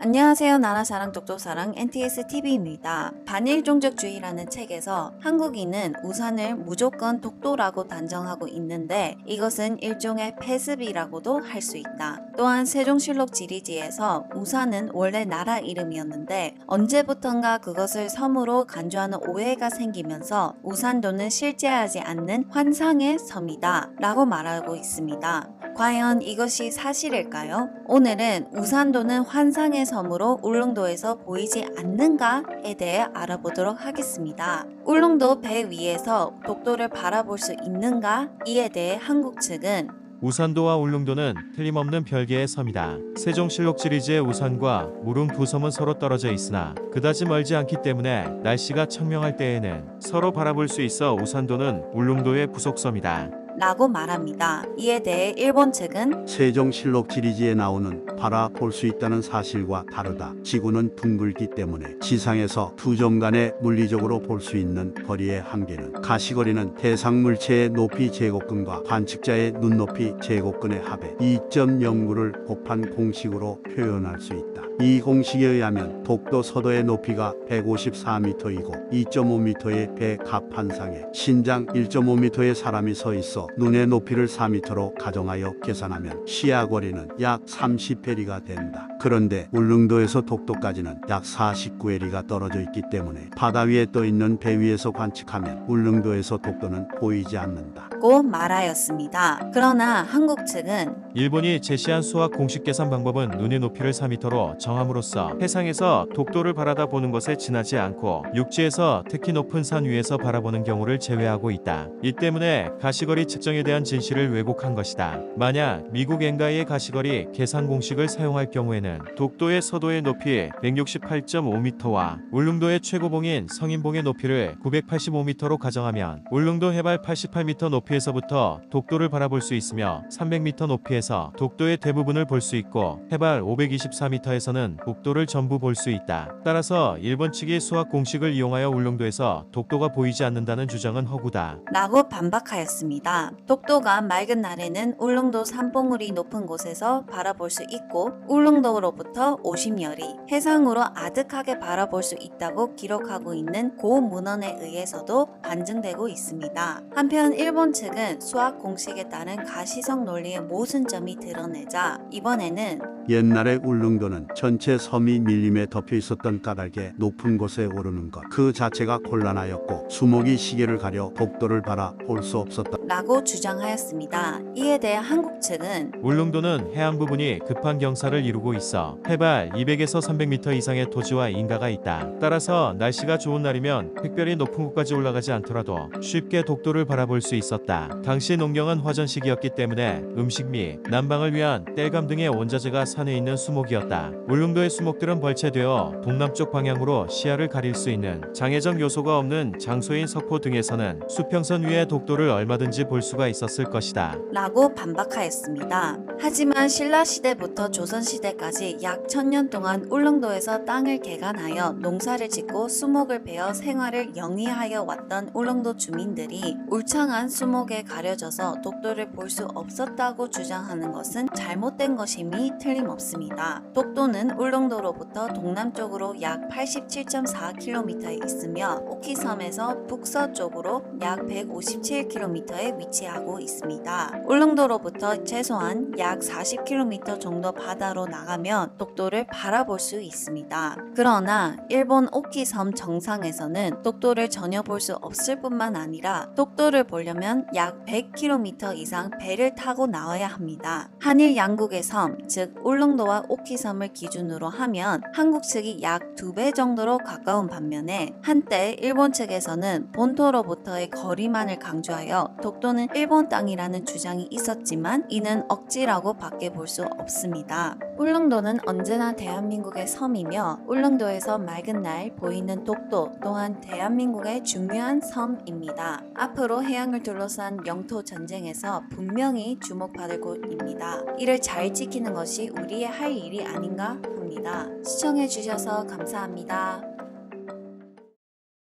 안녕하세요. 나라사랑 독도사랑 NTS-TV입니다. 반일종족주의라는 책에서 한국인은 우산을 무조건 독도라고 단정하고 있는데 이것은 일종의 폐습이라고도 할 수 있다. 또한 세종실록 지리지에서 우산은 원래 나라 이름이었는데 언제부턴가 그것을 섬으로 간주하는 오해가 생기면서 우산도는 실제하지 않는 환상의 섬이다 라고 말하고 있습니다. 과연 이것이 사실일까요? 오늘은 우산도는 환상의 섬으로 울릉도에서 보이지 않는가에 대해 알아보도록 하겠습니다. 울릉도 배 위에서 독도를 바라볼 수 있는가? 이에 대해 한국 측은 우산도와 울릉도는 틀림없는 별개의 섬이다. 세종실록 지리지의 우산과 무릉 두 섬은 서로 떨어져 있으나 그다지 멀지 않기 때문에 날씨가 청명할 때에는 서로 바라볼 수 있어 우산도는 울릉도의 부속섬이다. 라고 말합니다. 이에 대해 일본 측은 세종실록 지리지에 나오는 바라볼 수 있다는 사실과 다르다. 지구는 둥글기 때문에 지상에서 두 점 간의 물리적으로 볼 수 있는 거리의 한계는 가시거리는 대상 물체의 높이 제곱근과 관측자의 눈높이 제곱근의 합에 2.09를 곱한 공식으로 표현할 수 있다. 이 공식에 의하면 독도 서도의 높이가 154m이고 2.5m의 배 갑판상에 신장 1.5m의 사람이 서 있어 눈의 높이를 4m로 가정하여 계산하면 시야거리는 약 30회리가 된다. 그런데 울릉도에서 독도까지는 약 49회리가 떨어져 있기 때문에 바다 위에 떠 있는 배 위에서 관측하면 울릉도에서 독도는 보이지 않는다. 고 말하였습니다. 그러나 한국 측은 일본이 제시한 수학 공식 계산 방법은 눈의 높이를 4m로 정함으로써 해상에서 독도를 바라다 보는 것에 지나지 않고 육지에서 특히 높은 산 위에서 바라보는 경우를 제외하고 있다. 이 때문에 가시거리 측정에 대한 진실을 왜곡한 것이다. 만약 미국 엔가이의 가시거리 계산 공식을 사용할 경우에는 독도의 서도의 높이 168.5m와 울릉도의 최고봉인 성인봉의 높이를 985m로 가정하면 울릉도 해발 88m 높이에서부터 독도를 바라볼 수 있으며 300m 높이에서 독도의 대부분을 볼 수 있고 해발 524m에서는 북도를 전부 볼 수 있다. 따라서 일본 측이 수학 공식을 이용하여 울릉도에서 독도가 보이지 않는다는 주장은 허구다. 라고 반박하였습니다. 독도가 맑은 날에는 울릉도 산봉우리 높은 곳에서 바라볼 수 있고 울릉도로부터 50여리 해상으로 아득하게 바라볼 수 있다고 기록하고 있는 고 문헌에 의해서도 반증되고 있습니다. 한편 일본 측은 수학 공식에 따른 가시성 논리의 모순점이 드러내자 이번에는 옛날에 울릉도는 전체 섬이 밀림에 덮여 있었던 까닭에 높은 곳에 오르는 것 그 자체가 곤란하였고 수목이 시계를 가려 독도를 바라볼 수 없었다. 라고 주장하였습니다. 이에 대해 한국 측은 울릉도는 해안 부분이 급한 경사를 이루고 있어 해발 200에서 300m 이상의 토지와 인가가 있다. 따라서 날씨가 좋은 날이면 특별히 높은 곳까지 올라가지 않더라도 쉽게 독도를 바라볼 수 있었다. 당시 농경은 화전 시기였기 때문에 음식 및 난방을 위한 땔감 등의 원자재가 산에 있는 수목이었다. 울릉도의 수목들은 벌채되어 동남쪽 방향으로 시야를 가릴 수 있는 장애적 요소가 없는 장소인 석포 등에서는 수평선 위에 독도를 얼마든지 볼 수가 있었을 것이다. 라고 반박하였습니다. 하지만 신라시대부터 조선시대까지 약 1000년 동안 울릉도에서 땅을 개간하여 농사를 짓고 수목을 베어 생활을 영위하여 왔던 울릉도 주민들이 울창한 수목에 가려져서 독도를 볼 수 없었다고 주장하는 것은 잘못된 것임이 틀림없습니다. 독도는 울릉도로부터 동남쪽으로 약 87.4km에 있으며 오키섬에서 북서쪽으로 약 157km에 위치하고 있습니다. 울릉도로부터 최소한 약 40km 정도 바다로 나가면 독도를 바라볼 수 있습니다. 그러나 일본 오키섬 정상에서는 독도를 전혀 볼 수 없을 뿐만 아니라 독도를 보려면 약 100km 이상 배를 타고 나와야 합니다. 한일 양국의 섬, 즉 울릉도와 오키섬을 기준으로 하면 한국 측이 약 2배 정도로 가까운 반면에 한때 일본 측에서는 본토로부터의 거리만을 강조하여 독도는 일본 땅이라는 주장이 있었지만 이는 억지라고 밖에 볼 수 없습니다. 울릉도는 언제나 대한민국의 섬이며 울릉도에서 맑은 날 보이는 독도 또한 대한민국의 중요한 섬입니다. 앞으로 해양을 둘러싼 영토 전쟁에서 분명히 주목받을 곳입니다. 이를 잘 지키는 것이 우리의 할 일이 아닌가 합니다. 시청해주셔서 감사합니다.